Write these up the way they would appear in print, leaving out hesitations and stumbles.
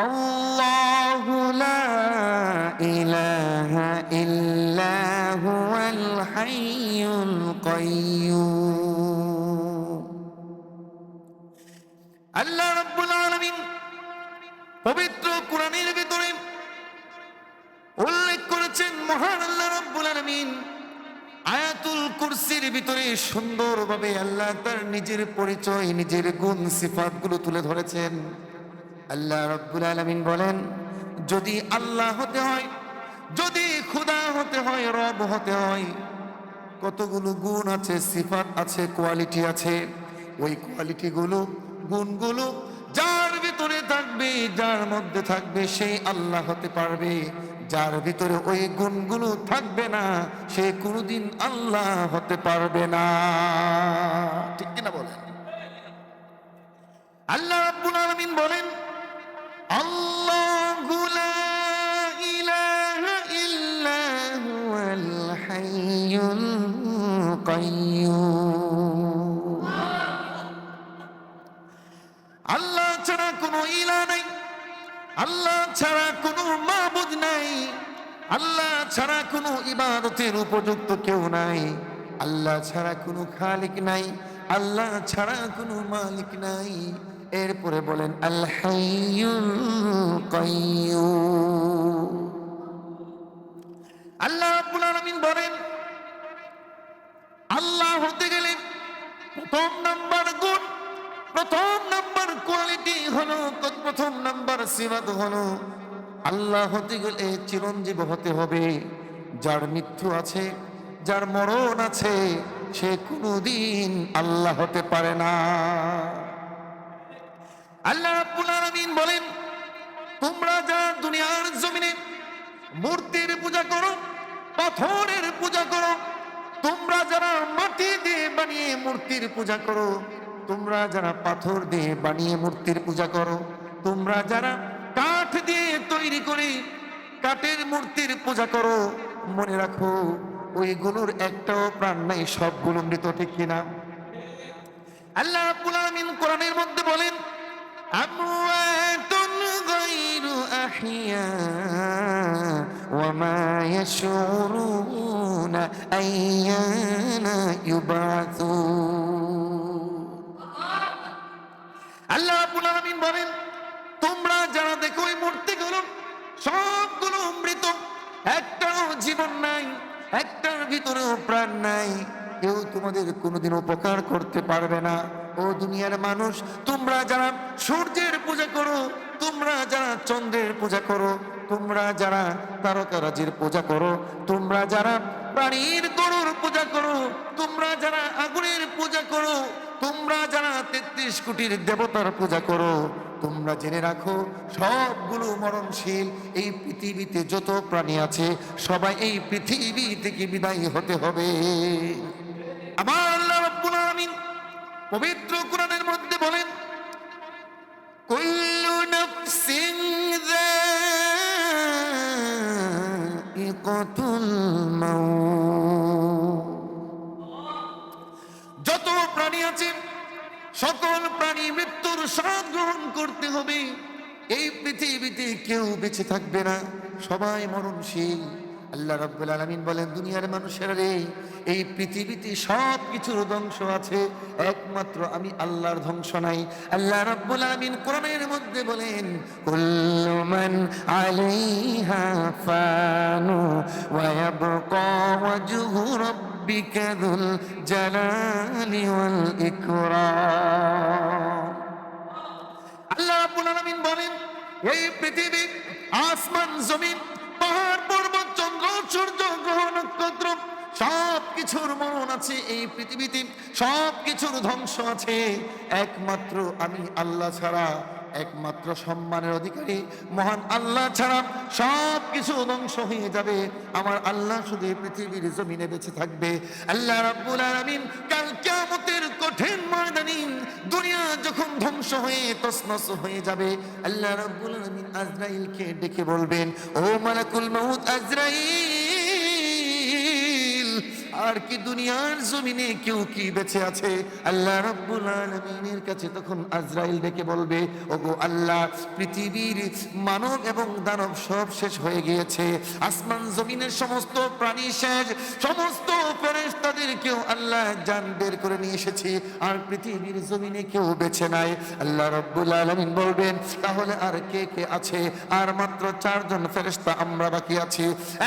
আল্লাহু লা ইলাহা ইল্লা হুয়াল হাইয়ুল কাইয়্যুম। আল্লাহ রাব্বুল আলামিন পবিত্র কোরআনের ভিতরে উল্লেখ করেছেন, মহান আল্লাহ রাব্বুল আলামিন আয়াতুল কুরসির ভিতরে সুন্দরভাবে আল্লাহ তার নিজের পরিচয়, নিজের গুণ সিফাতগুলো তুলে ধরেছেন। আল্লাহ রাব্বুল আলামিন বলেন, যদি আল্লাহ হতে হয়, যদি খোদা হতে হয়, রব হতে হয়, কতগুলো গুণ আছে, সিফাত আছে, কোয়ালিটি আছে। ওই কোয়ালিটিগুলো, গুণগুলো যার ভিতরে থাকবে, যার মধ্যে থাকবে, সেই আল্লাহ হতে পারবে। যার ভিতরে ওই গুণগুলো থাকবে না, সে কোনোদিন আল্লাহ হতে পারবে না। ঠিক কিনা বলেন? আল্লাহ রাব্বুল আলামিন বলেন, আল্লাহু লা ইলাহা ইল্লা হুয়াল হাইয়ুল কাইয়্যুম। আল্লাহ ছাড়া কোনো ইলাহ নাই, আল্লাহ ছাড়া কোনো মাবুদ নাই, আল্লাহ ছাড়া কোনো ইবাদতের উপযুক্ত কেউ নাই, আল্লাহ ছাড়া কোনো খালিক নাই, আল্লাহ ছাড়া কোনো মালিক নাই। এরপরে বলেন আল হাইয়ুল কাইয়্যুম। আল্লাহ রাব্বুল আলামিন বলেন, আল্লাহ হতে গেলে প্রথম নাম্বার গুণ, প্রথম নাম্বার কোয়ালিটি হলো, প্রথম নাম্বার সিফাত হলো, আল্লাহ হতে গেলে চিরঞ্জীব হতে হবে। যার মৃত্যু আছে, যার মরণ আছে, সে কোনোদিন আল্লাহ হতে পারে না। আল্লাহ রাব্বুল আলামিন বলেন, তোমরা যারা দুনিয়ার জমিনে মূর্তির পূজা করো, পাথরের পূজা করো, তোমরা যারা মাটি দিয়ে বানিয়ে মূর্তির পূজা করো, তোমরা যারা পাথর দিয়ে বানিয়ে মূর্তির পূজা করো, তোমরা যারা কাঠ দিয়ে তৈরি করে কাঠের মূর্তির পূজা করো, মনে রাখো ওইগুলোর একটাও প্রাণ নাই, সবগুলো মৃত। ঠিক কিনা? আল্লাহ রাব্বুল আলামিন কোরআনের মধ্যে বলেন, আমওয়াতুন গায়রু আহিয়া ওয়া মা ইয়াশউরুনা আইয়ানা ইউবাসুন। আল্লাহ রাব্বুল আলামিন বলেন, তোমরা যারা দেখো এই মূর্তিগুলো, সবগুলো মৃত, একটাও জীবন নাই, একটার ভিতরেও প্রাণ নাই, কেউ তোমাদের কোনোদিন উপকার করতে পারবে না। ও দুনিয়ার মানুষ, তোমরা যারা সূর্যের পূজা করো, তোমরা যারা চন্দ্রের পূজা করো, তোমরা যারা তারকারাজির পূজা করো, তোমরা যারা প্রাণীর গরুর পূজা করো, তোমরা যারা আগুনের পূজা করো, তোমরা যারা ৩৩ কোটির দেবতার পূজা করো, তোমরা জেনে রাখো সবগুলো মরণশীল। এই পৃথিবীতে যত প্রাণী আছে, সবাই এই পৃথিবী থেকে বিদায় হতে হবে। আমার আল্লাহ রাব্বুল আলামিন পবিত্র কোরআনের মধ্যে বলেন, কুল্লু নাফসিন যায়িকাতুল মাউত। যত প্রাণী আছে, সকল প্রাণী মৃত্যুর স্বাদ গ্রহণ করতে হবে। এই পৃথিবীতে কেউ বেঁচে থাকবে না, সবাই মরণশীল। আল্লাহ রাব্বুল আলামিন বলেন, দুনিয়ার মানুষেরা রে, এই পৃথিবীতে সব কিছুর ধ্বংস আছে, একমাত্র আমি আল্লাহর ধ্বংস নাই। আল্লাহ রাব্বুল আলামিন কোরআনের মধ্যে বলেন, কুল্লু মান আলাইহা ফানু ওয়া ইয়াবকা ওয়াজহু রাব্বিকা যুল জালালি ওয়াল ইকরাম। আল্লাহ রাব্বুল আলামিন বলেন, এই পৃথিবী, আসমান, জমিন, পাহাড়, পর্বত, চন্দ্র, সূর্য, গ্রহ, নক্ষত্র, সব কিছুর মরণ আছে এই পৃথিবীতে, সব কিছুর ধ্বংস আছে। একমাত্র আমি আল্লাহ ছাড়া, একমাত্র সম্মানের অধিকারী মহান আল্লাহ ছাড়া সব কিছু ধ্বংস হয়ে যাবে। আমার আল্লাহ শুধু এই পৃথিবীর জমিনে বেঁচে থাকবে। আল্লাহ রাব্বুল আলামিন কাল কিয়ামতের কঠিন ময়দানে দুনিয়া যখন ধ্বংস হয়ে তছনছ হয়ে যাবে, আল্লাহ রাব্বুল আলামিন আজরাইলকে ডেকে বলবেন, ও মালাকুল মউত আজরাইল, আর কি দুনিয়ার জমিনে কেউ কি বেঁচে আছে? আল্লাহ রাব্বুল আলামিনের কাছে তখন আজরাইল ডেকে বলবে, ওগো আল্লাহ, পৃথিবীর মানব এবং দানব সব শেষ হয়ে গিয়েছে, আসমান জমিনের সমস্ত প্রাণী শেষ, সমস্ত ফেরেশতাদেরকেও আল্লাহ জান বের করে নিয়ে এসেছি, আর পৃথিবীর জমিনে কেউ বেঁচে নাই। আল্লাহ রাব্বুল আলামিন বলবেন, তাহলে আর কে কে আছে? আর মাত্র 4 জন ফেরেশতা আমরা বাকি আছি।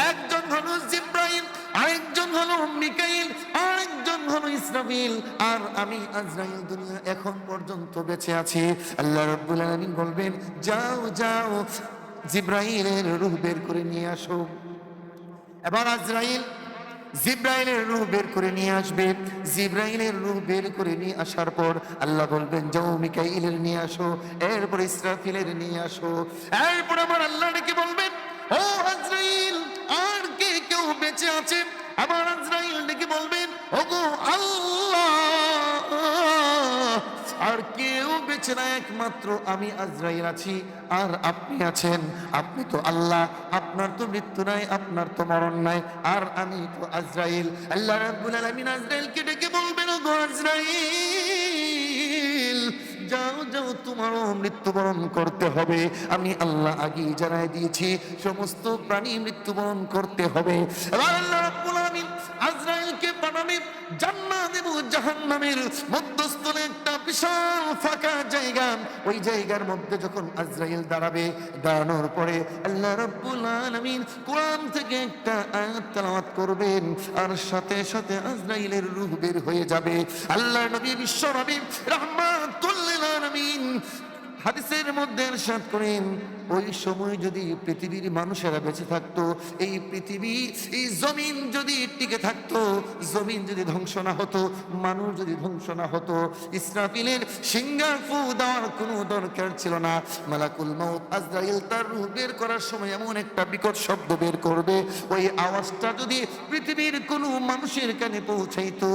একজন হলো জিবরাইল, আরেকজন হলো মিকাইল, আরেকজন হলো ইসরাফিল, আর আমি আজরাইল দুনিয়া এখন পর্যন্ত বেঁচে আছি। আল্লাহ রাব্বুল আলামিন বলবেন, যাও যাও জিবরাইলের রূহ বের করে নিয়ে আসো। এবার আজরাইল জিবরাইলের রূহ বের করে নিয়ে আসবে। জিবরাইলের রূহ বের করে নিয়ে আসার পর আল্লাহ বলবেন, যাও মিকাইলের নিয়ে আসো, এরপর ইসরাফিলের নিয়ে আসো। এরপর আমার আল্লাহ ডেকে বলবেন, ও আজরাইল, আর কে কেউ বেঁচে আছে? আবার আজরাইল ডেকে বলবেন, ওগো আল্লাহ, আর কেউ বেঁচে না, একমাত্র আমি আজরাইল আছি আর আপনি আছেন। আপনি তো আল্লাহ, আপনার তো মৃত্যু নাই, আপনার তো মরণ নাই, আর আমি তো আজরাইল। আল্লাহ রাব্বুল আলামিন আজরাইলকে ডেকে বলবেন, ওগো আজরাইল, যাও যাও, তোমারও মৃত্যুবরণ করতে হবে। আমি আল্লাহ আগেই জানাই দিয়েছি, সমস্ত প্রাণী মৃত্যুবরণ করতে হবে। এবার আল্লাহ রাব্বুল আলামিন আজরাইলকে পাঠাবেন জান্নাত এবং জাহান্নামের মধ্যস্থলে একটা বিশাল ফাঁকা জায়গা। ওই জায়গার মধ্যে যখন আজরাইল দাঁড়াবে, দাঁড়ানোর পরে আল্লাহ রাব্বুল আলামিন কোরআন থেকে একটা আয়াত তেলাওয়াত করবেন, আর সাথে সাথে আজরাইলের রূহ বের হয়ে যাবে। আল্লাহ নবী বিশ্ব নবী রাহমাতুল লিল আলামিন হাদিসের মধ্যে ইরশাদ করেন, ওই সময় যদি পৃথিবীর মানুষেরা বেঁচে থাকতো, এই পৃথিবী, এই জমিন যদি টিকে থাকতো, জমিন যদি ধ্বংস না হতো, মানুষ যদি ধ্বংস না হতো, ইসরাফিলের সিংহার ফু দেওয়ার কোনো দরকার ছিল না। মালাকুল মউত আজরাইল তার রূহ বের করার সময় এমন একটা বিকট শব্দ বের করবে, ওই আওয়াজটা যদি পৃথিবীর কোনো মানুষের কানে পৌঁছাইতো,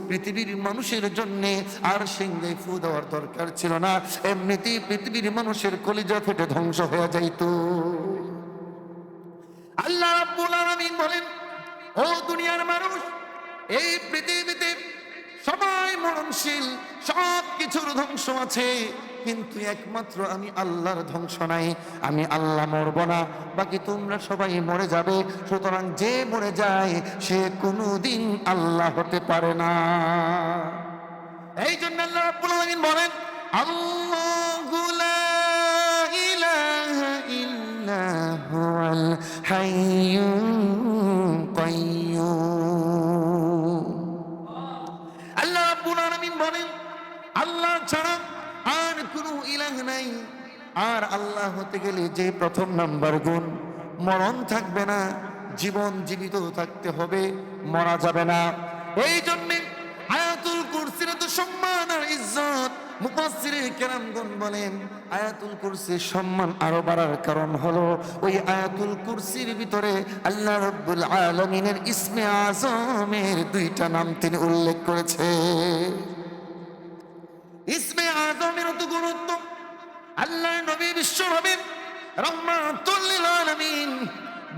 পৃথিবীর মানুষের জন্য আর সিংহে ফু দেওয়ার দরকার ছিল না, এমনিতেই পৃথিবীর মানুষের কলিজা ফেটে ধ্বংস হয়ে যাইতো। আল্লাহ রাব্বুল আলামিন বলেন, ও দুনিয়ার মানুষ, এই পৃথিবীতে সবাই মরণশীল, সব কিছুর ধ্বংস আছে, কিন্তু একমাত্র আমি আল্লাহর ধ্বংস নাই। আমি আল্লাহ মরব না, বাকি তোমরা সবাই মরে যাবে। সুতরাং যে মরে যায় সে কোনোদিন আল্লাহ হতে পারে না। এই জন্য আল্লাহ রাব্বুল আলামিন বলেন, আল্লাহু লা ইলাহা ইল্লা হুয়াল হাইয়ুল কাইয়্যুম। আল্লাহ রাব্বুল আলামিন বলেন, আল্লাহ ছাড়া আর কোনো ইলাহ নাই। আর আল্লাহ হতে গেলে যে প্রথম নাম্বার গুণ, মরণ থাকবে না, জীবন জীবিত থাকতে হবে, মরা যাবে না। এই জন্যে আয়াতুল কুরসির এত সম্মান আর ইজ্জত। মুফাসসিরে কেরামগণ বলেন, আয়াতুল কুরসির সম্মান আরো বাড়ার কারণ হলো ওই আয়াতুল কুরসির ভিতরে আল্লাহ রাব্বুল আলামিনের ইসমে আযমের 2টা নাম তিনি উল্লেখ করেছে। ইসমে আযমের এত গুরুত্ব, আল্লাহ নবী বিশ্ব নবী রাহমাতুল লিল আলামিন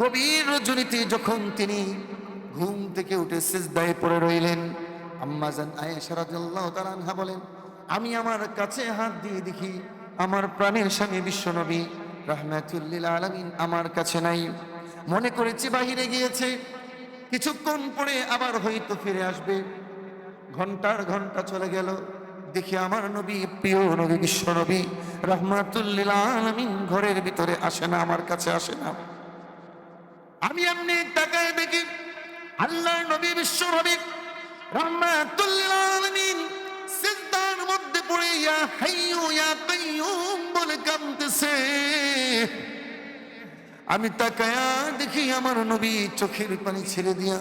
গভীর রজনীতে যখন তিনি ঘুম থেকে উঠে সিজদায় পড়ে রইলেন, আম্মা জান আয়েশা রাদিয়াল্লাহু তাআলা আনহা বলেন, আমি আমার কাছে হাত দিয়ে দেখি আমার প্রাণের স্বামী বিশ্বনবী রাহমাতুল লিল আলামিন আমার কাছে নাই। মনে করেছি বাহিরে গিয়েছে, কিছুক্ষণ পরে আবার হয়তো ফিরে আসবে। ঘন্টার ঘন্টা চলে গেল, দেখি আমার নবী, প্রিয় নবী বিশ্বনবী রাহমাতুল লিল আলামিন ঘরের ভিতরে আসে না, আমার কাছে আসে না। আমি এমনি তাকায় দেখি আল্লাহ নবী বিশ্বনবী রাহমাতুল লিল আলামিন সিজদার মধ্যে পড়ে ইয়া হাইয়ু ইয়া কাইয়ুম বলে কাঁদতেছে। আমি তাকায়া দেখি আমার নবী চোখের পানি ছেড়ে দিয়া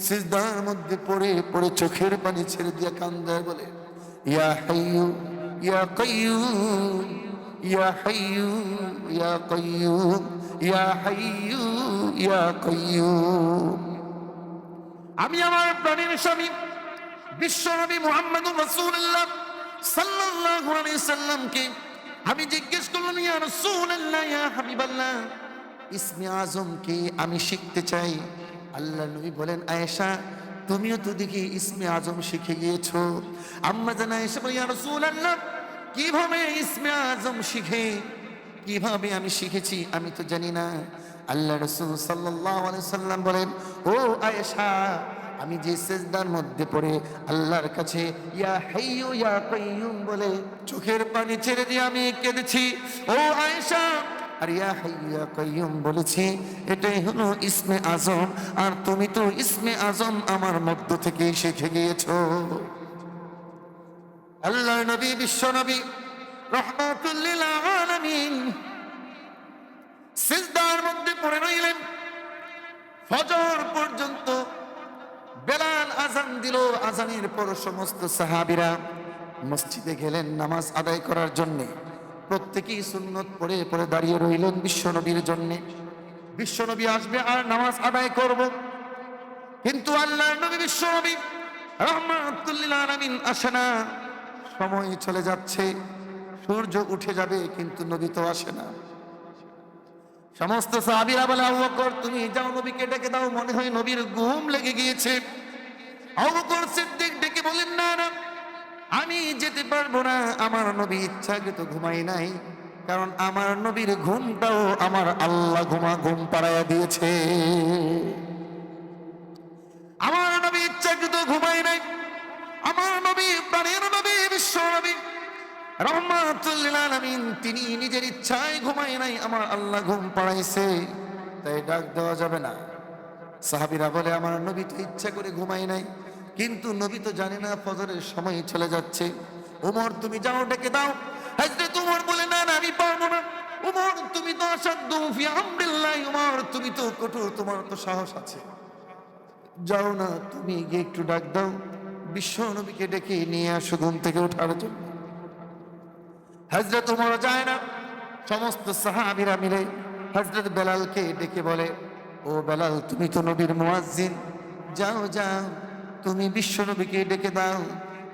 সিজদার মধ্যে পড়ে পড়ে চোখের পানি ছেড়ে দিয়া কান্দায় বলে, ইয়া হাইয়ু ইয়া কাইয়ুম, ইয়া হাইয়ু ইয়া কাইয়ুম, ইয়া হাইয়ু ইয়া কাইয়ুম। আমি আমার প্রাণের স্বামী বিশ্বনবী মুহাম্মদুর রাসূলুল্লাহ সাল্লাল্লাহু আলাইহি সাল্লামকে আমি জিজ্ঞেস করলাম, ইয়া রাসূলুল্লাহ, ইয়া হাবিবাল্লাহ, ইসমে আজম কি আমি শিখতে চাই। আল্লাহ নবী বলেন, আয়েশা তুমিও তো দেখি ইসমে আজম শিখে গিয়েছো। আম্মা জানা এসে বলি, ইয়া রাসূলুল্লাহ, কিভাবে ইসমে আজম শিখে, কিভাবে আমি শিখেছি আমি তো জানি না। আল্লাহ রাসূল সাল্লাল্লাহু আলাইহি সাল্লাম বলেন, ও আয়েশা, আমি যে সিজদার মধ্যে পড়ে আল্লাহর কাছে ইয়া হাইয়ু ইয়া কাইয়ুম বলে চোখের পানি ছেড়ে দিয়ে আমি কেঁদেছি, ও আয়েশা, আর ইয়া হাইয়ু ইয়া কাইয়ুম বলেছি, এটাই হলো ইসমে আজম। আর তুমি তো ইসমে আজম আমার মধ্য থেকে শিখে গিয়েছো। আল্লাহর নবী, বিশ্ব নবী, রাহমাতুল লিল আলামিন সিজদার মধ্যে পড়ে রইলেন ফজর পর্যন্ত। বেলাল আজান দিল, আজানের পর সমস্ত সাহাবীরা মসজিদে গেলেন নামাজ আদায় করার জন্য। প্রত্যেকেই সুন্নত পড়ে পড়ে দাঁড়িয়ে রইলেন বিশ্বনবীর জন্য। বিশ্বনবী আসবে আর নামাজ আদায় করব, কিন্তু আল্লাহর নবী বিশ্বনবী রাহমাতুল লিল আলামিন আসে না। সময় চলে যাচ্ছে, সূর্য উঠে যাবে, কিন্তু নবী তো আসে না। সমস্ত সাহাবীরা বলে, আবু বকর তুমি যাও, নবীকে ডেকে দাও, মনে হয় নবীর ঘুম লেগে গিয়েছে। আবু বকর সিদ্দিক ডেকে বলেন, না না, আমি যেতে পারবো না, আমার নবী ইচ্ছাকৃত ঘুমাই নাই, কারণ আমার নবীর ঘুমটাও আমার আল্লাহ ঘুম পাড়াইয়া দিয়েছে। আমার নবী ইচ্ছাকৃত ঘুমাই নাই, আমার নবী প্রাণের নবী বিশ্ব নবী রাহমাতুল লিল আলামিন তিনি নিজের ইচ্ছায় ঘুমায় নাই, আমার আল্লাহ ঘুম পাড়াইছে, তাই ডাক দেওয়া যাবে না। সাহাবীরা বলে, আমার নবী তো ইচ্ছা করে ঘুমায় নাই, কিন্তু নবী তো জানে না ফজরের সময় চলে যাচ্ছে। ওমর তুমি যাও, ডেকে দাও। হযরত ওমর বলে, না না, আমি পারবো না। ওমর তুমি তো আসাদু ফি আমরিল্লাহ, ওমর তুমি তো কঠোর, তোমার তো সাহস আছে, যাও না, তুমি গিয়ে একটু ডাক দাও, বিশ্ব নবীকে ডেকে নিয়ে আসো ঘুম থেকে ওঠার জন্য। হযরত ওমর যায় না, সমস্ত সাহাবীরা মিলে হযরত বেলালকে ডেকে বলে, ও বেলাল, তুমি তো নবীর মুয়াজ্জিন, যাও যাও, তুমি বিশ্ব নবীকে ডেকে দাও।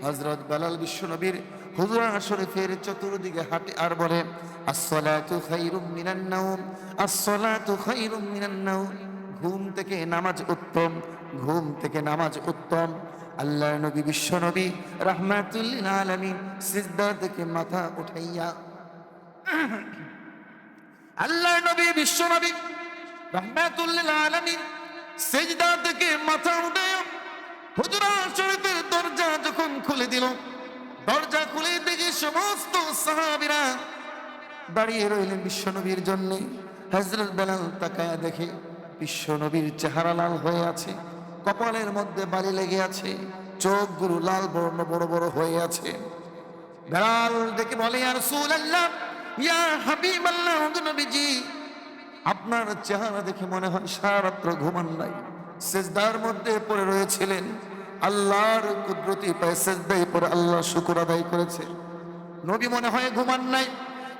হযরত বেলাল বিশ্ব নবীর হুজরা শরীফের চতুর্দিকে হাঁটে আর বলে, আসসালাতু খায়রুম মিনান নাওম, আসসালাতু খায়রুম মিনান নাওম, ঘুম থেকে নামাজ উত্তম, ঘুম থেকে নামাজ উত্তম। আল্লাহর নবী বিশ্ব নবী রাহমাতুল লিল আলামিন সিজদা থেকে মাথা উঠাইয়া, আল্লাহর নবী বিশ্ব নবী রাহমাতুল লিল আলামিন সিজদা থেকে মাথা উঠাইয়া হুজরা শরীফের দরজা যখন খুলে দিল, দরজা খুলে দেখে সমস্ত সাহাবীরা দাঁড়িয়ে রইলেন বিশ্ব নবীর জন্য। হযরত বেলাল তাকায়া দেখে বিশ্ব নবীর চেহারা লাল হয়ে আছে, কপালের মধ্যে বালি লেগে আছে, চোখগুলো লাল বর্ণ বড় বড় হয়ে আছে। বেলাল দেখে বলে, ইয়া রাসূলুল্লাহ, ইয়া হাবিবাল্লাহ, নবীজি, আপনার চেহারা দেখে মনে হয় সারা রাত্র ঘুমান নাই, সিজদার মধ্যে পড়ে রয়েছিলেন, আল্লাহর কুদরতি পায়ে সিজদায় পড়ে আল্লাহর শুকর আদায় করেছে, নবী মনে হয় ঘুমান নাই।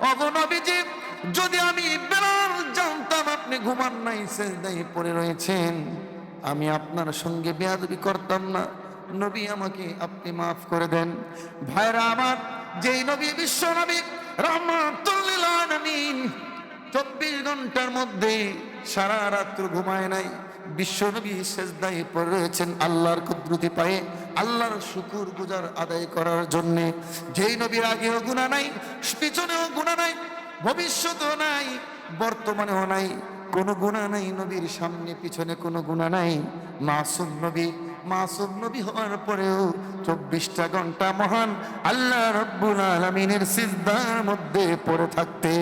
ওগো নবীজি, যদি আমি বেলাল জানতাম আপনি ঘুমান নাই, সিজদায় পড়ে রয়েছেন, আমি আপনার সঙ্গে বেয়াদবি করতাম না, নবী আমাকে আপনি মাফ করে দেন। ভাইরা আমার, যেই নবী বিশ্ব নবী রাহমাতুল লিল আলামিন 24 ঘন্টার মধ্যে সারা রাত্র ঘুমায় নাই, বিশ্ব নবী সিজদায় পড়ে রয়েছেন আল্লাহর কুদরতি পায়ে আল্লাহর শুকর গুজার আদায় করার জন্য। যেই নবীর আগেও গুনাহ নাই, পিছনেও গুনাহ নাই, ভবিষ্যতেও নাই, বর্তমানেও নাই, কোনো গুনাহ নাই, নবীর সামনে পিছনে কোনো গুনাহ নাই, মাসুম নবী, মাসুম নবী হওয়ার পরেও 24টা ঘন্টা মহান আল্লাহ রাব্বুল আলামিনের সিজদার মধ্যে পড়ে থাকতে